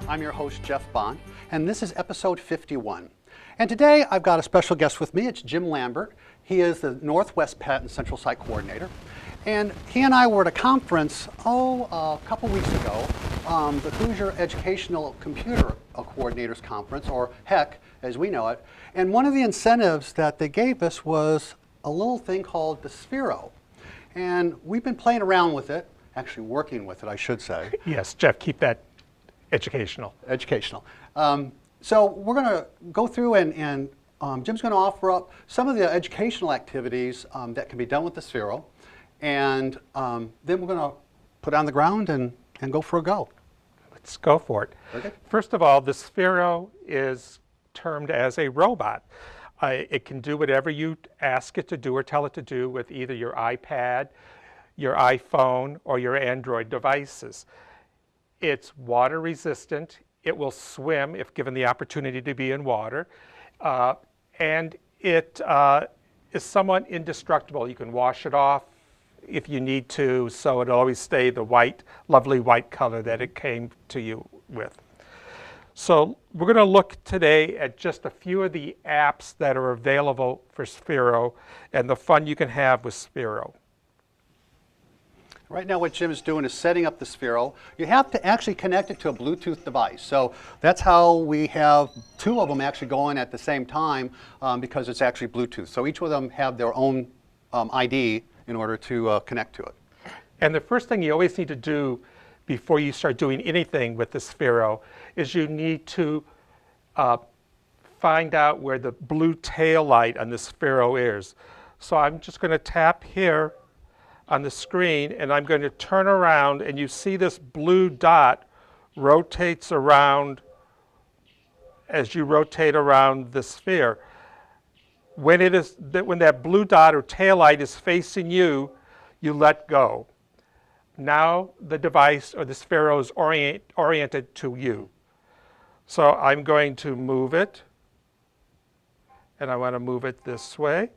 I'm your host, Jeff Bond, and this is episode 51. And today I've got a special guest with me. It's Jim Lambert. He is the Northwest Pet and Central Site Coordinator. And he and I were at a conference, a couple weeks ago, the Hoosier Educational Computer Coordinators Conference, or HEC as we know it. And one of the incentives that they gave us was a little thing called the Sphero. And we've been playing around with it, actually working with it, I should say. Yes, Jeff, keep that educational. Educational. So we're going to go through and Jim's going to offer up some of the educational activities that can be done with the Sphero. And then we're going to put it on the ground and go for a go. Let's go for it. Okay. First of all, the Sphero is termed as a robot. It can do whatever you ask it to do or tell it to do with either your iPad, your iPhone, or your Android devices. It's water resistant. It will swim if given the opportunity to be in water. And it is somewhat indestructible. You can wash it off if you need to, so it'll always stay the white, lovely white color that it came to you with. So we're going to look today at just a few of the apps that are available for Sphero and the fun you can have with Sphero. Right now what Jim is doing is setting up the Sphero. You have to actually connect it to a Bluetooth device. So that's how we have two of them actually going at the same time because it's actually Bluetooth. So each of them have their own ID in order to connect to it. And the first thing you always need to do before you start doing anything with the Sphero is you need to find out where the blue tail light on the Sphero is. So I'm just going to tap here on the screen and I'm going to turn around, and you see this blue dot rotates around as you rotate around the sphere. When that blue dot or tail light is facing you, you let go. Now the device or the Sphero is oriented to you. So I'm going to move it, and I want to move it this way.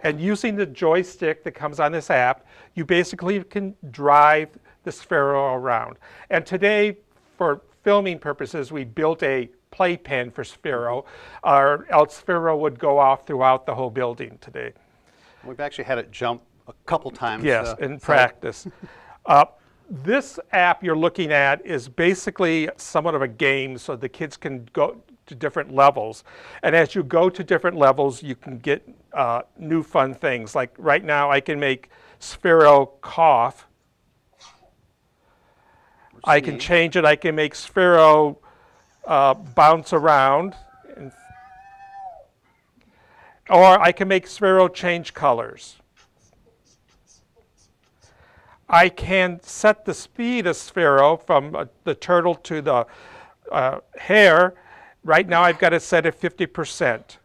And using the joystick that comes on this app, you basically can drive the Sphero around. And today, for filming purposes, we built a playpen for Sphero, or else Sphero would go off throughout the whole building today. We've actually had it jump a couple times. Yes, in practice. This app you're looking at is basically somewhat of a game, so the kids can go to different levels. And as you go to different levels, you can get new fun things. Like right now, I can make Sphero cough. I can change it. I can make Sphero bounce around. Or I can make Sphero change colors. I can set the speed of Sphero from the turtle to the hare. Right now I've got it set at 50%.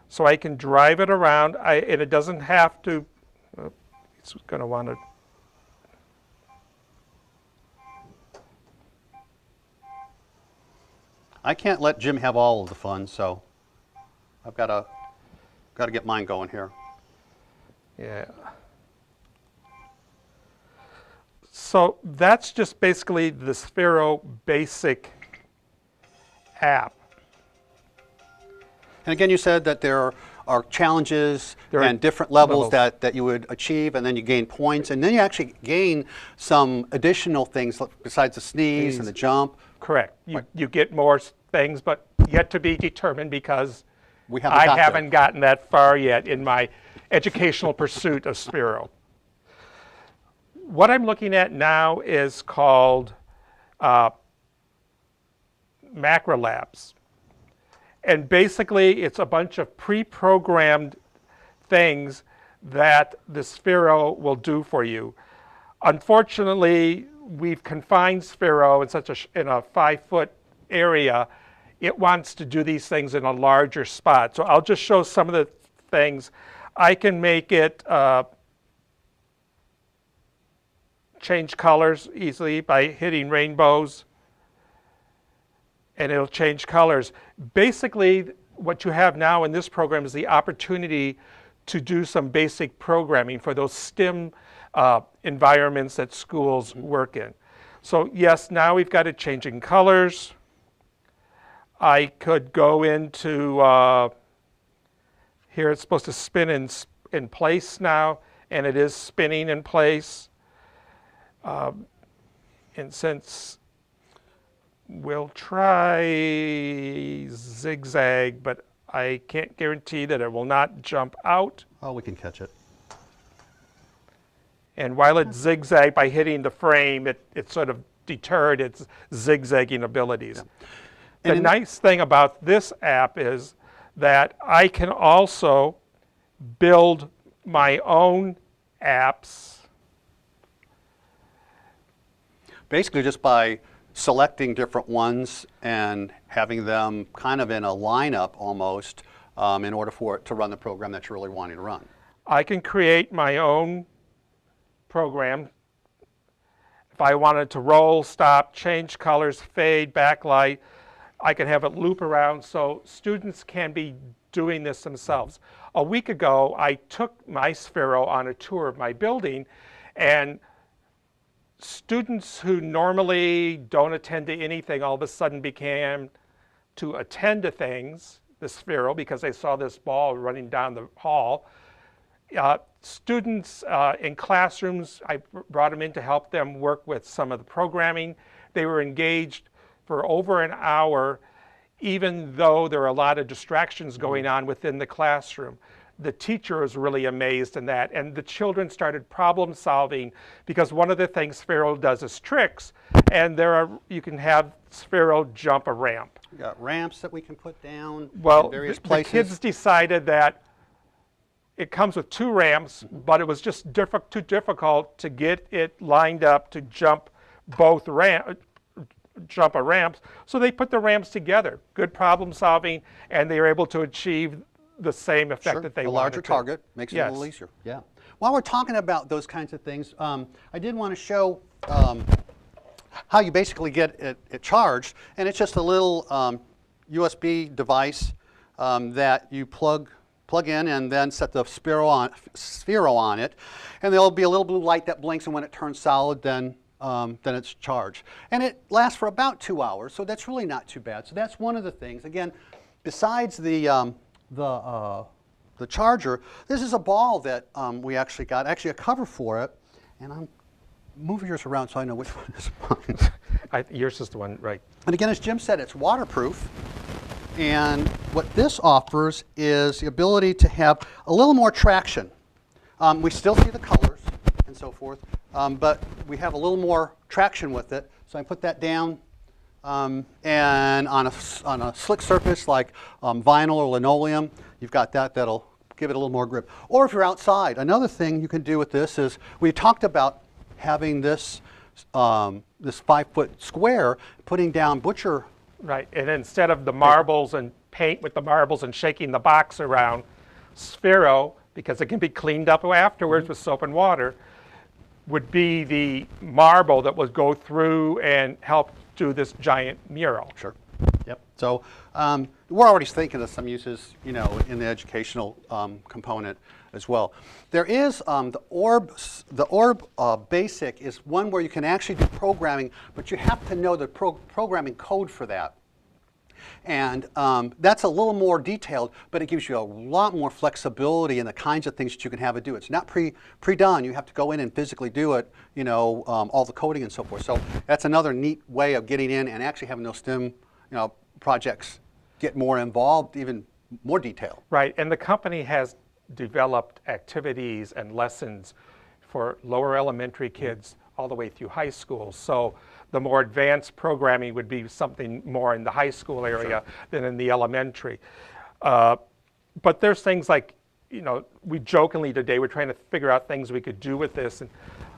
So I can drive it around, and it doesn't have to, it's going to want to. I can't let Jim have all of the fun, so I've got to get mine going here. Yeah. So that's just basically the Sphero basic app. And again, you said that there are challenges and different levels that you would achieve, and then you gain points, and then you actually gain some additional things besides the sneeze and the jump. Correct. You get more things, but yet to be determined because I haven't gotten that far yet in my educational pursuit of Sphero. What I'm looking at now is called Macro Labs. And basically, it's a bunch of pre-programmed things that the Sphero will do for you. Unfortunately, we've confined Sphero in a 5-foot area. It wants to do these things in a larger spot. So I'll just show some of the things. I can make it change colors easily by hitting rainbows, and it'll change colors. Basically, what you have now in this program is the opportunity to do some basic programming for those STEM environments that schools work in. So yes, now we've got it changing colors. I could go into, here it's supposed to spin in place now, and it is spinning in place. And since we'll try zigzag, but I can't guarantee that it will not jump out. Oh, we can catch it. And while it zigzagged by hitting the frame, it sort of deterred its zigzagging abilities. Yeah. The nice thing about this app is that I can also build my own apps. Basically just by selecting different ones and having them kind of in a lineup almost in order for it to run the program that you're really wanting to run. I can create my own program. If I wanted to roll, stop, change colors, fade, backlight, I can have it loop around, so students can be doing this themselves. A week ago, I took my Sphero on a tour of my building, and students who normally don't attend to anything all of a sudden began to attend to things, the Sphero, because they saw this ball running down the hall. Students in classrooms, I brought them in to help them work with some of the programming. They were engaged for over an hour, even though there are a lot of distractions going on within the classroom. The teacher was really amazed in that, and the children started problem solving, because one of the things Sphero does is tricks, and you can have Sphero jump a ramp. We got ramps that we can put down in various places. The kids decided that it comes with 2 ramps, but it was just too difficult to get it lined up to jump jump a ramps, so they put the ramps together. Good problem solving, and they were able to achieve the same effect that they wanted. A larger target makes it a little easier. Yeah. While we're talking about those kinds of things, I did want to show how you basically get it charged, and it's just a little USB device that you plug in and then set the Sphero on it, and there'll be a little blue light that blinks, and when it turns solid, then it's charged. And it lasts for about 2 hours, so that's really not too bad. So that's one of the things. Again, besides the charger, this is a ball that we actually got, a cover for it, and I'm moving yours around so I know which one is mine. Yours is the one, right. And again, as Jim said, it's waterproof, and what this offers is the ability to have a little more traction. We still see the colors and so forth, but we have a little more traction with it. So I put that down, and on a slick surface like vinyl or linoleum, you've got that'll give it a little more grip. Or if you're outside, another thing you can do with this is, we talked about having this 5-foot square, putting down butcher. Right, and instead of the marbles and paint with the marbles and shaking the box around, Sphero, because it can be cleaned up afterwards with soap and water, would be the marble that would go through and help do this giant mural. Sure. Yep. So we're already thinking of some uses, in the educational component as well. There is the Orb Basic is one where you can actually do programming, but you have to know the programming code for that. And that's a little more detailed, but it gives you a lot more flexibility in the kinds of things that you can have it do. It's not pre-done. You have to go in and physically do it, all the coding and so forth. So that's another neat way of getting in and actually having those STEM projects get more involved, even more detail. Right, and the company has developed activities and lessons for lower elementary kids all the way through high school. So the more advanced programming would be something more in the high school area than in the elementary. But there's things like, we jokingly today, we're trying to figure out things we could do with this. And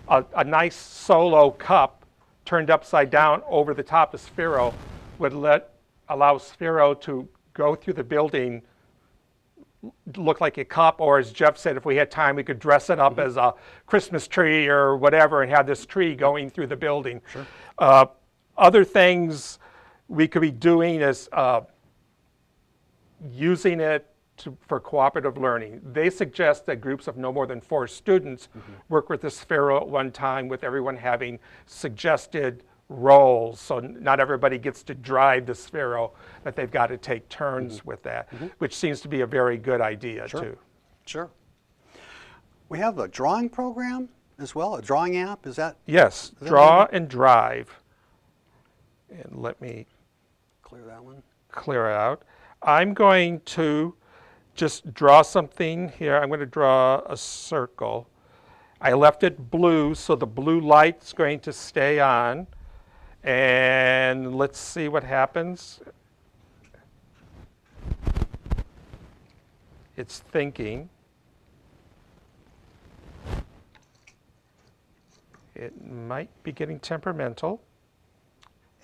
a nice solo cup turned upside down over the top of Sphero would allow Sphero to go through the building, look like a cup, or as Jeff said, if we had time, we could dress it up as a Christmas tree or whatever and have this tree going through the building. Sure. Other things we could be doing is using it for cooperative learning. They suggest that groups of no more than 4 students work with the Sphero at one time, with everyone having suggested roles. So not everybody gets to drive the Sphero, that they've got to take turns with that, which seems to be a very good idea too. Sure. We have a drawing program as well, a drawing app, is that? Yes, draw and drive. And let me Clear that one. clear it out. I'm going to just draw something here. I'm going to draw a circle. I left it blue, so the blue light's going to stay on. And let's see what happens. It's thinking. It might be getting temperamental.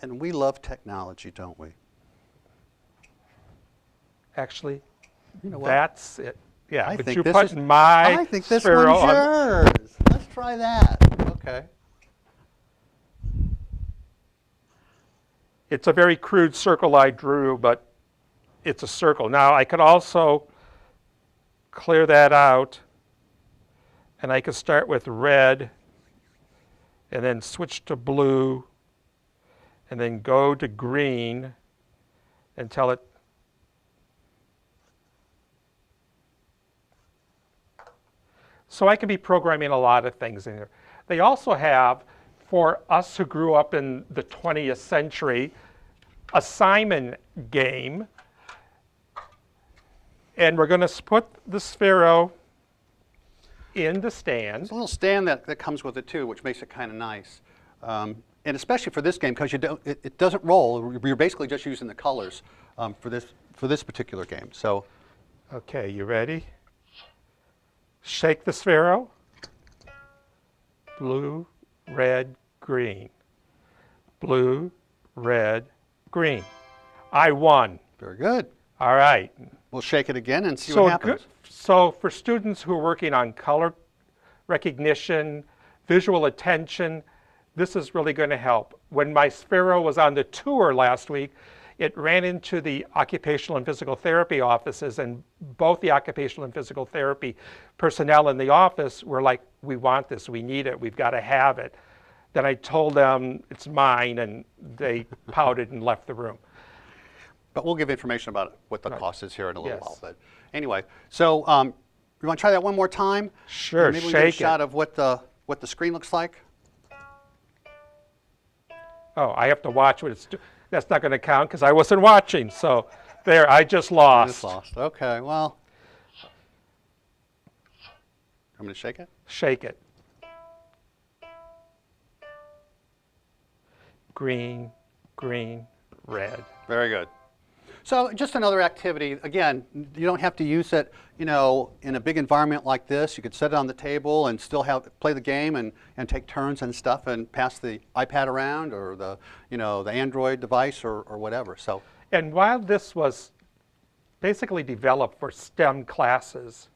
And we love technology, don't we? Actually, You know what? that's it. Yeah, I but think you this put is- my I think this Sphero one's on- yours. Let's try that. Okay. It's a very crude circle I drew, but it's a circle. Now I could also clear that out, and I could start with red, and then switch to blue, and then go to green until it so I can be programming a lot of things in here. They also have, for us who grew up in the 20th century, a Simon game. And we're going to put the Sphero in the stand. There's a little stand that comes with it too, which makes it kind of nice. And especially for this game, because it doesn't roll. You're basically just using the colors for this particular game. So, Okay, you ready? Shake the Sphero. Blue, red, green. Blue, red, green. I won. very good. All right. We'll shake it again and see what happens. So for students who are working on color recognition, visual attention, this is really going to help. When my Sphero was on the tour last week, it ran into the occupational and physical therapy offices, and both the occupational and physical therapy personnel in the office were like, we want this, we need it, we've got to have it. Then I told them it's mine, and they pouted and left the room. But we'll give information about what the cost is here in a little Yes. while. But anyway, so you want to try that one more time? Sure, And maybe we get a shake shot it. of what the screen looks like. Oh, I have to watch what it's doing. That's not going to count because I wasn't watching. So there, I just You lost. just lost. Okay, well, I'm going to shake it. Shake it. Green, green, red. Very good. So just another activity. Again, you don't have to use it, in a big environment like this. You could set it on the table and still play the game and take turns and stuff and pass the iPad around or the Android device or whatever. So, And while this was basically developed for STEM classes,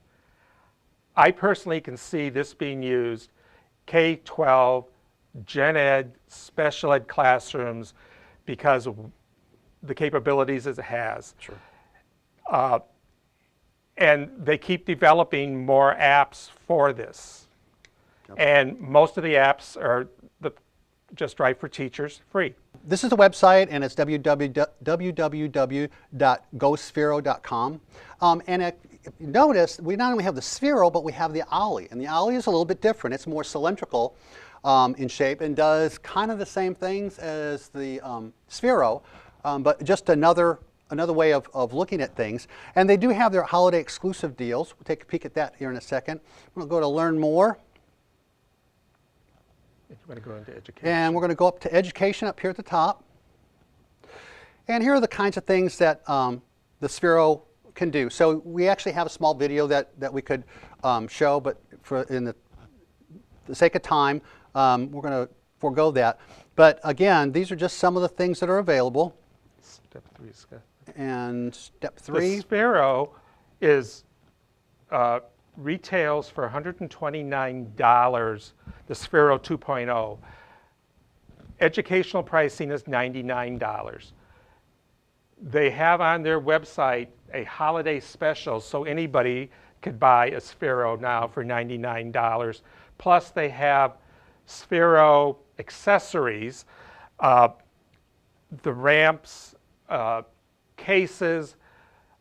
I personally can see this being used K-12, Gen Ed, special ed classrooms because of the capabilities as it has. sure. And they keep developing more apps for this. Yep. And most of the apps are just right for teachers, free. This is the website, and it's www.gosphero.com. And if you notice, we not only have the Sphero, but we have the Ollie. And the Ollie is a little bit different. It's more cylindrical in shape and does kind of the same things as the Sphero, but just another way of looking at things. And they do have their holiday exclusive deals. We'll take a peek at that here in a second. We'll go to Learn More. If you want to go into education. And we're going to go up to Education up here at the top. And here are the kinds of things that the Sphero can do. So we actually have a small video that we could show, but in the sake of time, we're going to forego that. But again, these are just some of the things that are available. Step 3, Scott. And step The 3, Sphero is retails for $129, the Sphero 2.0. Educational pricing is $99. They have on their website a holiday special, so anybody could buy a Sphero now for $99. Plus they have Sphero accessories, the ramps, cases,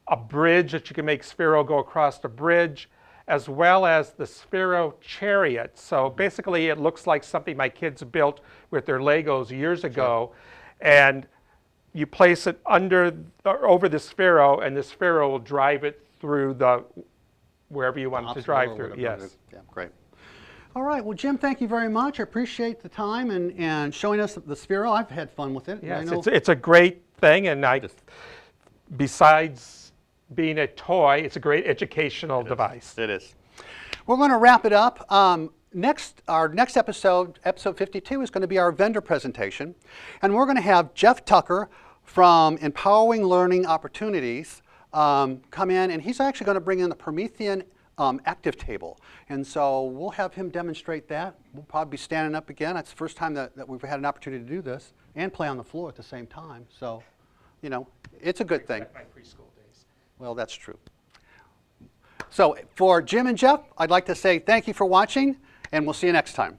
a bridge that you can make Sphero go across the bridge, as well as the Sphero chariot. So basically it looks like something my kids built with their Legos years ago, and you place it under or over the Sphero, and the Sphero will drive it through the wherever you want it to drive through. Yes. Yeah, great. All right. Well, Jim, thank you very much. I appreciate the time and showing us the Sphero. I've had fun with it. Yes, it's a great thing, and besides being a toy, it's a great educational device. It is. We're going to wrap it up. Our next episode, episode 52, is going to be our vendor presentation. And we're going to have Jeff Tucker from Empowering Learning Opportunities come in, and he's actually going to bring in the Promethean active table. And so we'll have him demonstrate that. We'll probably be standing up again. That's the first time that we've had an opportunity to do this and play on the floor at the same time. So, you know, it's a good thing. My preschool days. Well, that's true. So for Jim and Jeff, I'd like to say thank you for watching, and we'll see you next time.